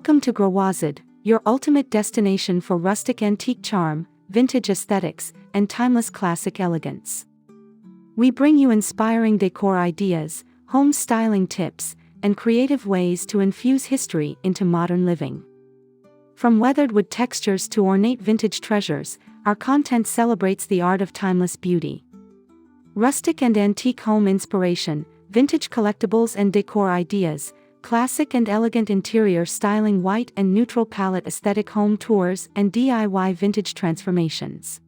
Welcome to Growazid, your ultimate destination for rustic antique charm, vintage aesthetics, and timeless classic elegance. We bring you inspiring decor ideas, home styling tips, and creative ways to infuse history into modern living. From weathered wood textures to ornate vintage treasures, our content celebrates the art of timeless beauty. Rustic and antique home inspiration, vintage collectibles and decor ideas, classic and elegant interior styling, white and neutral palette aesthetic home tours, and DIY vintage transformations.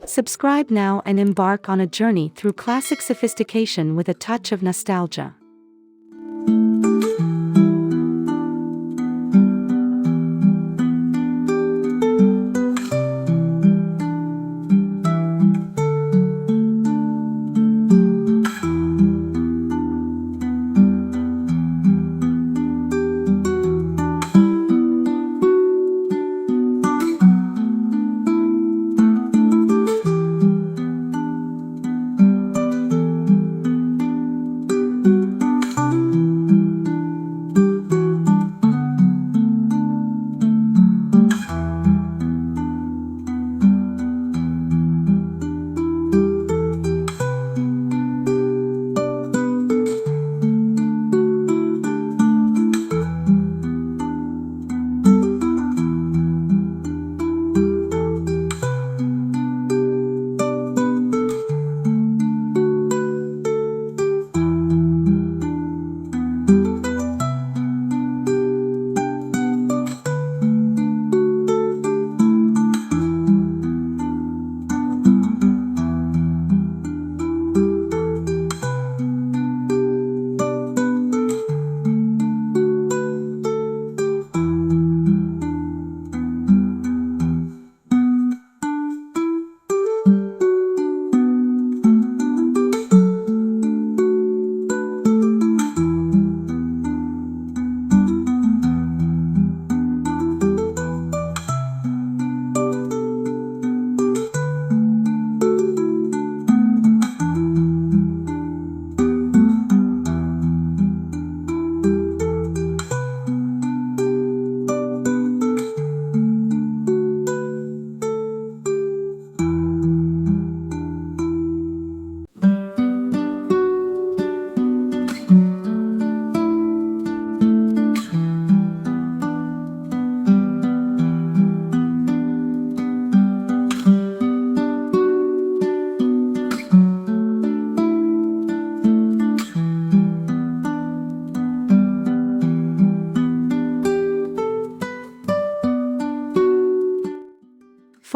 Subscribe now and embark on a journey through classic sophistication with a touch of nostalgia.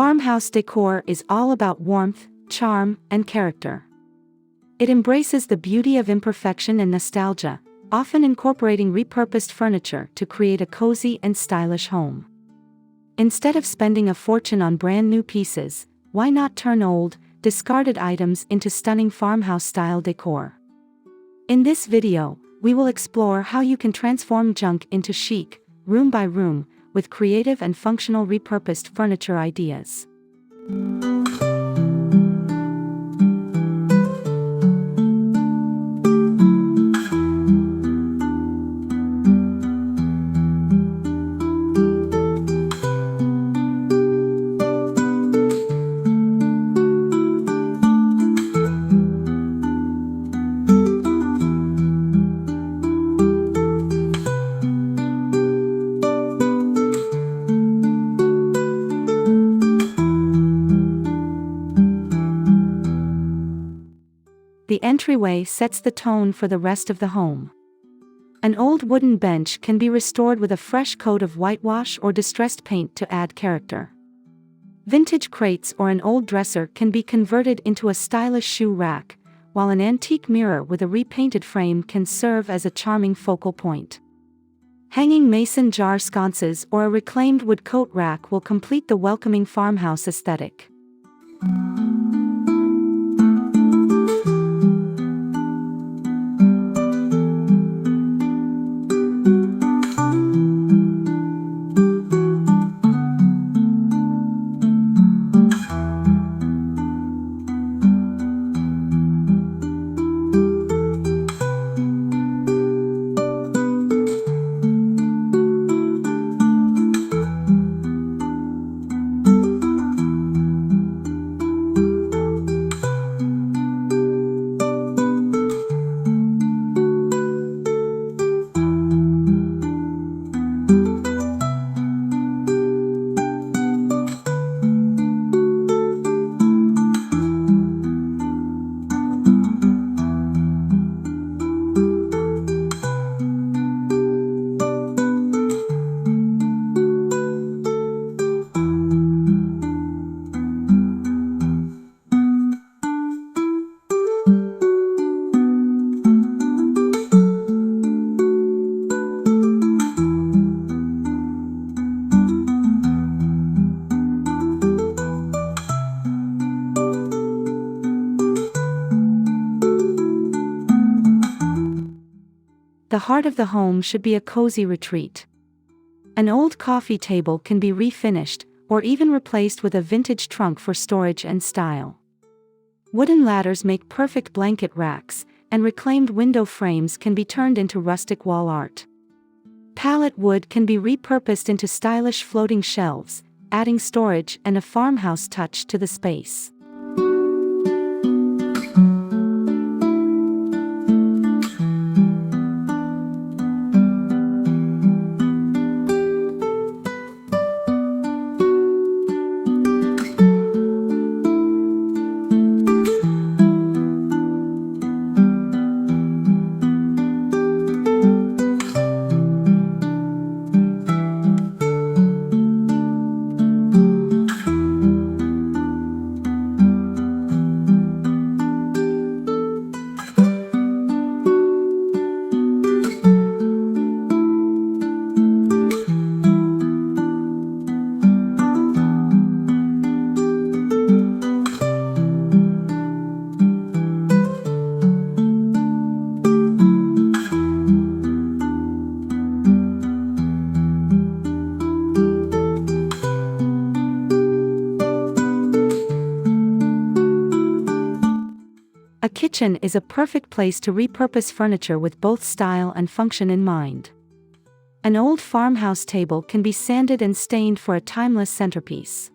Farmhouse Decor is all about warmth, charm, and character. It embraces the beauty of imperfection and nostalgia, often incorporating repurposed furniture to create a cozy and stylish home. Instead of spending a fortune on brand new pieces, why not turn old, discarded items into stunning farmhouse-style decor? In this video, we will explore how you can transform junk into chic, room by room, with creative and functional repurposed furniture ideas. The entryway sets the tone for the rest of the home. An old wooden bench can be restored with a fresh coat of whitewash or distressed paint to add character. Vintage crates or an old dresser can be converted into a stylish shoe rack, while an antique mirror with a repainted frame can serve as a charming focal point. Hanging mason jar sconces or a reclaimed wood coat rack will complete the welcoming farmhouse aesthetic. the heart of the home should be a cozy retreat. An old coffee table can be refinished, or even replaced with a vintage trunk for storage and style. Wooden ladders make perfect blanket racks, and reclaimed window frames can be turned into rustic wall art. Pallet wood can be repurposed into stylish floating shelves, adding storage and a farmhouse touch to the space. A kitchen is a perfect place to repurpose furniture with both style and function in mind. An old farmhouse table can be sanded and stained for a timeless centerpiece.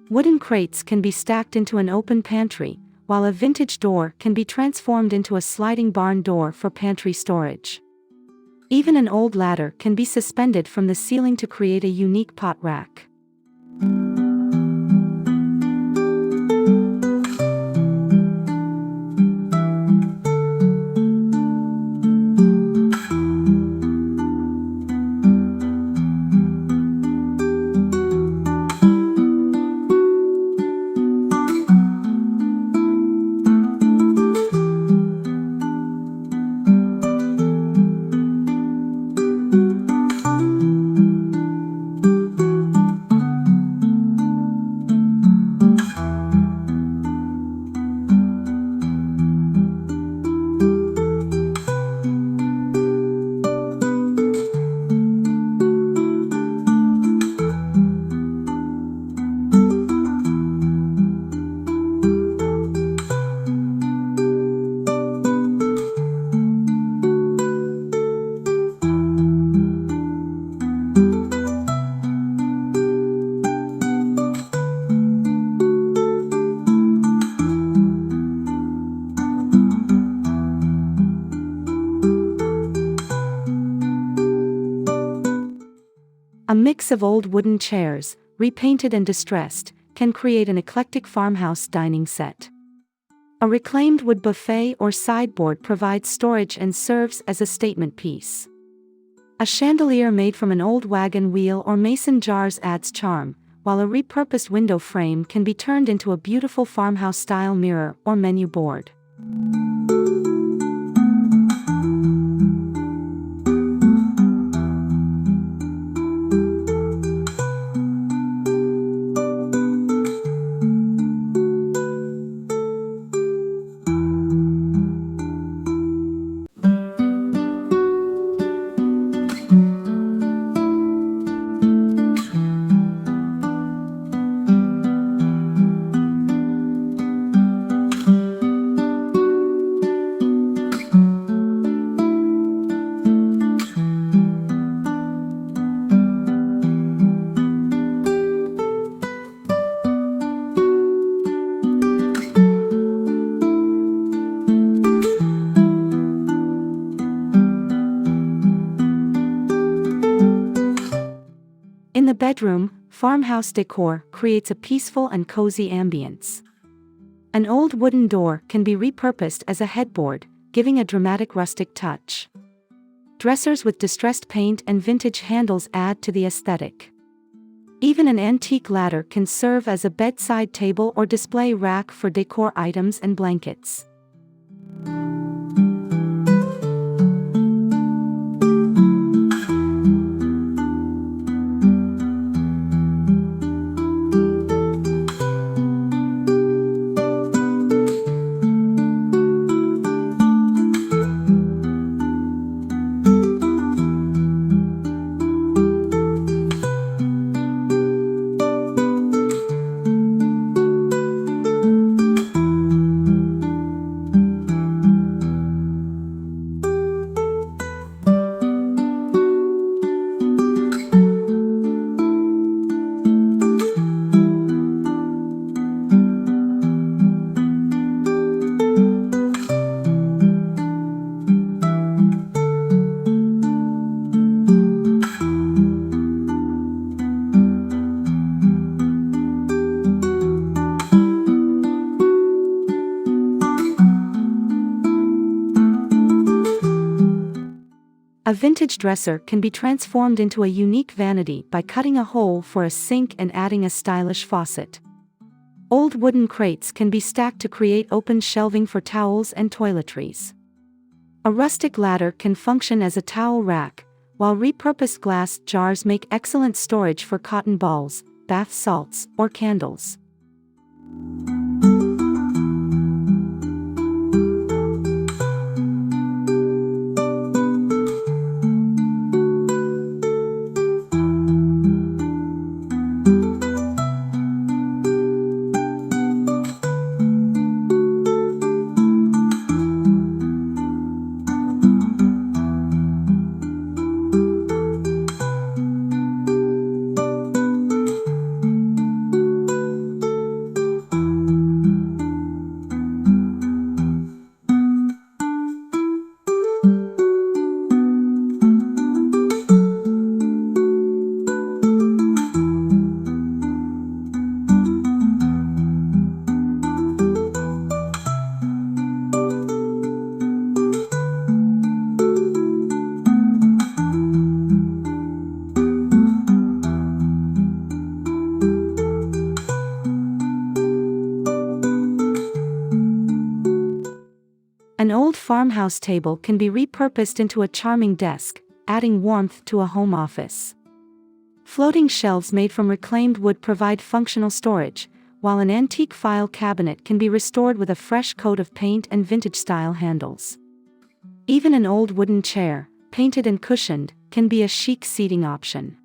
Wooden crates can be stacked into an open pantry, while a vintage door can be transformed into a sliding barn door for pantry storage. Even an old ladder can be suspended from the ceiling to create a unique pot rack. A mix of old wooden chairs, repainted and distressed, can create an eclectic farmhouse dining set. A reclaimed wood buffet or sideboard provides storage and serves as a statement piece. A chandelier made from an old wagon wheel or mason jars adds charm, while a repurposed window frame can be turned into a beautiful farmhouse-style mirror or menu board. In the bedroom, Farmhouse Decor creates a peaceful and cozy ambience. An old wooden door can be repurposed as a headboard, giving a dramatic rustic touch. Dressers with distressed paint and vintage handles add to the aesthetic. Even an antique ladder can serve as a bedside table or display rack for decor items and blankets. A vintage dresser can be transformed into a unique vanity by cutting a hole for a sink and adding a stylish faucet. Old wooden crates can be stacked to create open shelving for towels and toiletries. A rustic ladder can function as a towel rack, while repurposed glass jars make excellent storage for cotton balls, bath salts, or candles. An old farmhouse table can be repurposed into a charming desk, adding warmth to a home office. Floating shelves made from reclaimed wood provide functional storage, while an antique file cabinet can be restored with a fresh coat of paint and vintage-style handles. Even an old wooden chair, painted and cushioned, can be a chic seating option.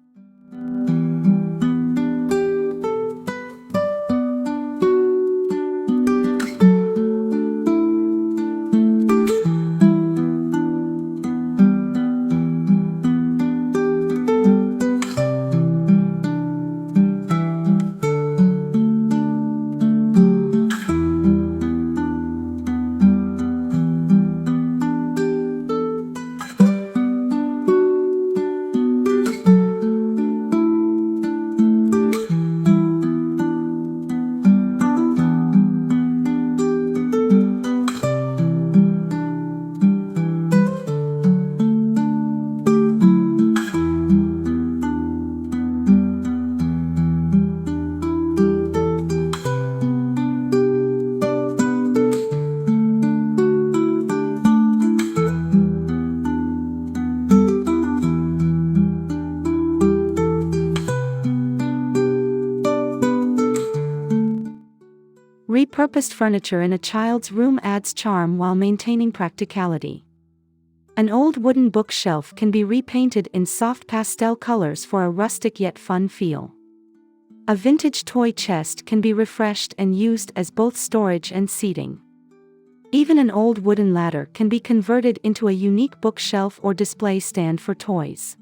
Repurposed furniture in a child's room adds charm while maintaining practicality. An old wooden bookshelf can be repainted in soft pastel colors for a rustic yet fun feel. A vintage toy chest can be refreshed and used as both storage and seating. Even an old wooden ladder can be converted into a unique bookshelf or display stand for toys.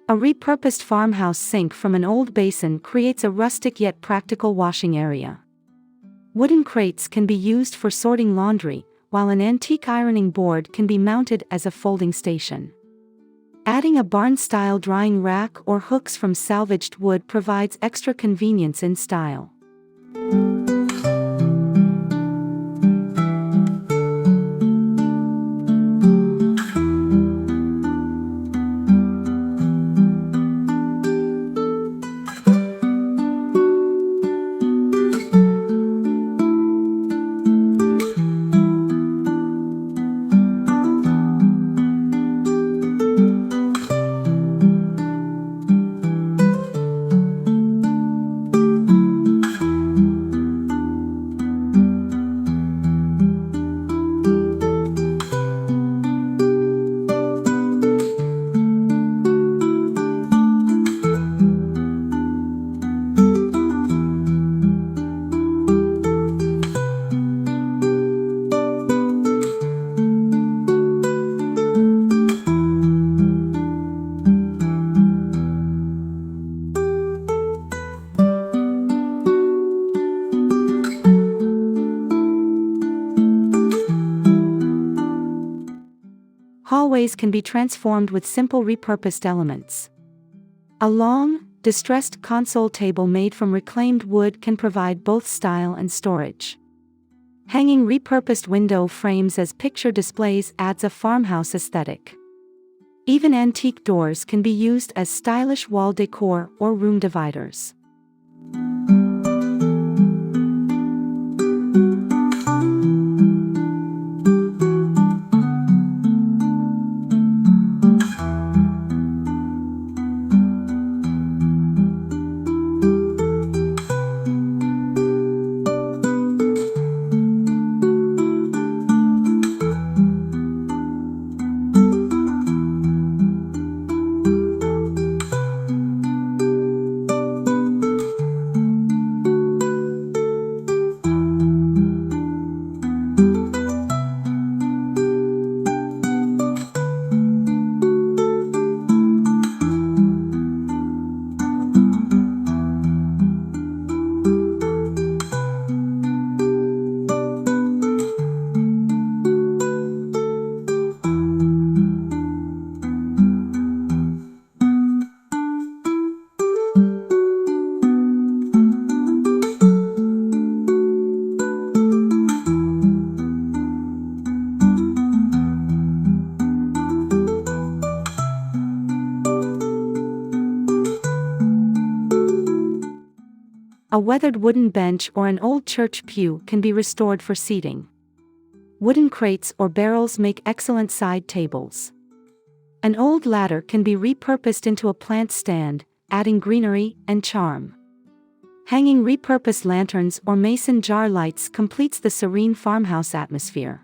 A repurposed farmhouse sink from an old basin creates a rustic yet practical washing area. Wooden crates can be used for sorting laundry, while an antique ironing board can be mounted as a folding station. Adding a barn-style drying rack or hooks from salvaged wood provides extra convenience in style. Hallways can be transformed with simple repurposed elements. A long, distressed console table made from reclaimed wood can provide both style and storage. Hanging repurposed window frames as picture displays adds a farmhouse aesthetic. Even antique doors can be used as stylish wall decor or room dividers. A weathered wooden bench or an old church pew can be restored for seating. Wooden crates or barrels make excellent side tables. An old ladder can be repurposed into a plant stand, adding greenery and charm. Hanging repurposed lanterns or mason jar lights completes the serene farmhouse atmosphere.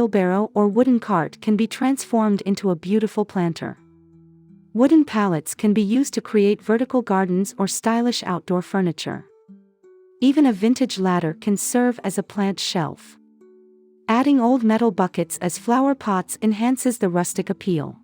wheelbarrow or wooden cart can be transformed into a beautiful planter. Wooden pallets can be used to create vertical gardens or stylish outdoor furniture. Even a vintage ladder can serve as a plant shelf. Adding old metal buckets as flower pots enhances the rustic appeal.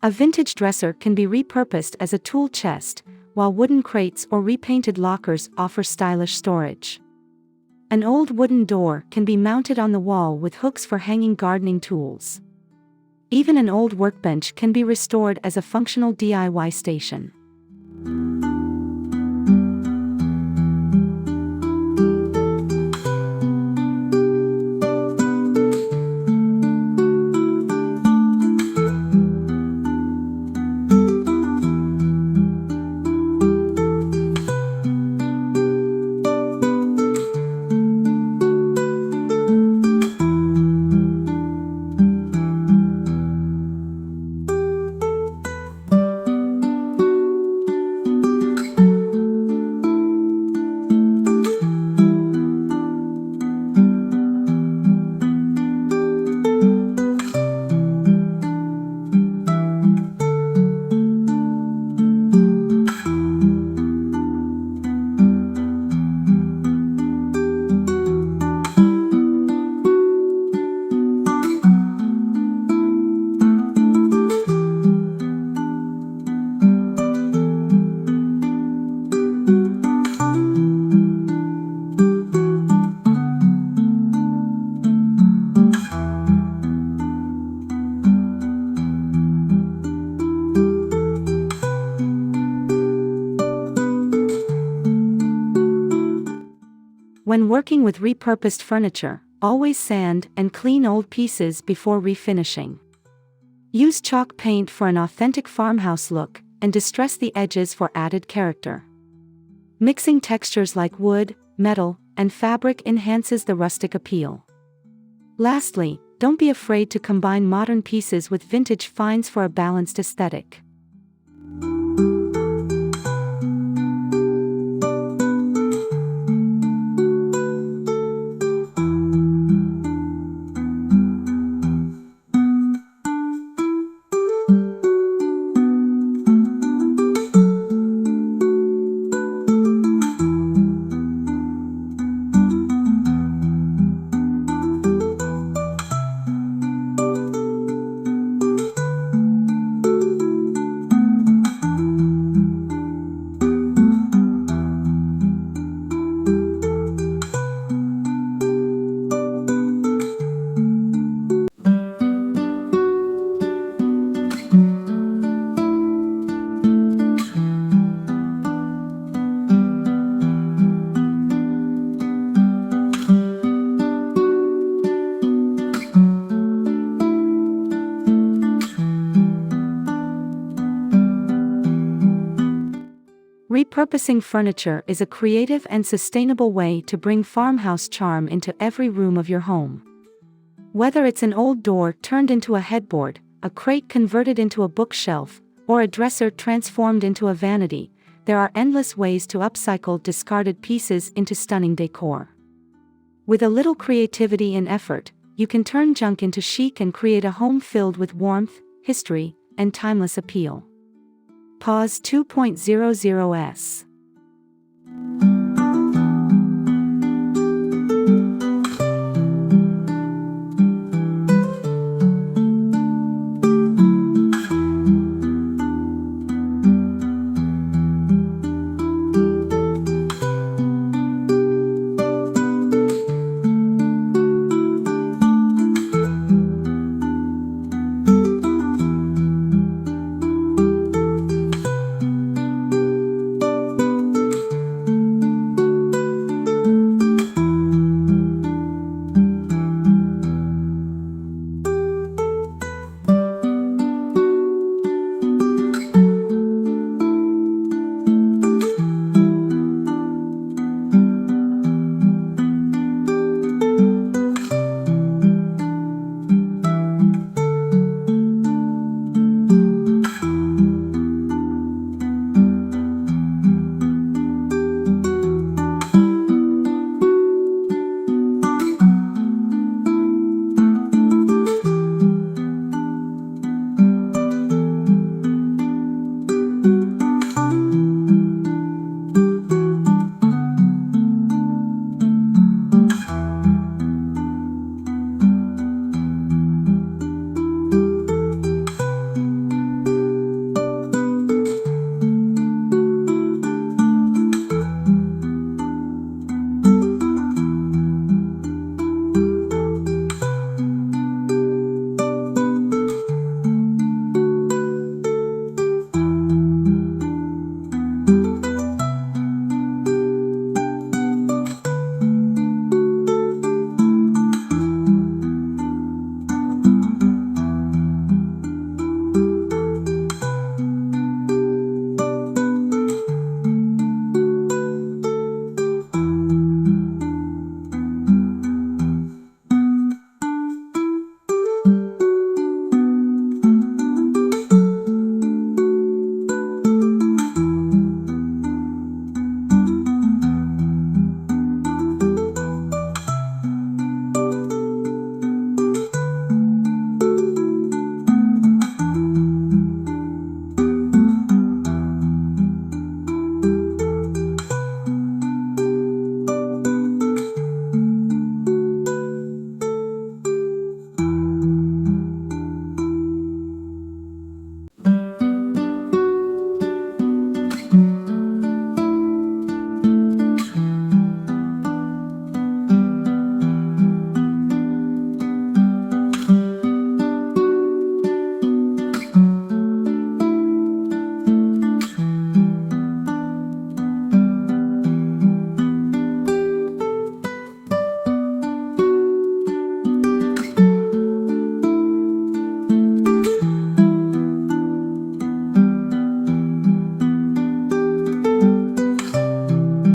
A vintage dresser can be repurposed as a tool chest, while wooden crates or repainted lockers offer stylish storage. An old wooden door can be mounted on the wall with hooks for hanging gardening tools. Even an old workbench can be restored as a functional DIY station. When working with repurposed furniture, always sand and clean old pieces before refinishing. Use chalk paint for an authentic farmhouse look, and distress the edges for added character. Mixing textures like wood, metal, and fabric enhances the rustic appeal. Lastly, don't be afraid to combine modern pieces with vintage finds for a balanced aesthetic. Repurposing furniture is a creative and sustainable way to bring farmhouse charm into every room of your home. Whether it's an old door turned into a headboard, a crate converted into a bookshelf, or a dresser transformed into a vanity, there are endless ways to upcycle discarded pieces into stunning decor. With a little creativity and effort, you can turn junk into chic and create a home filled with warmth, history, and timeless appeal. Pause 2.00s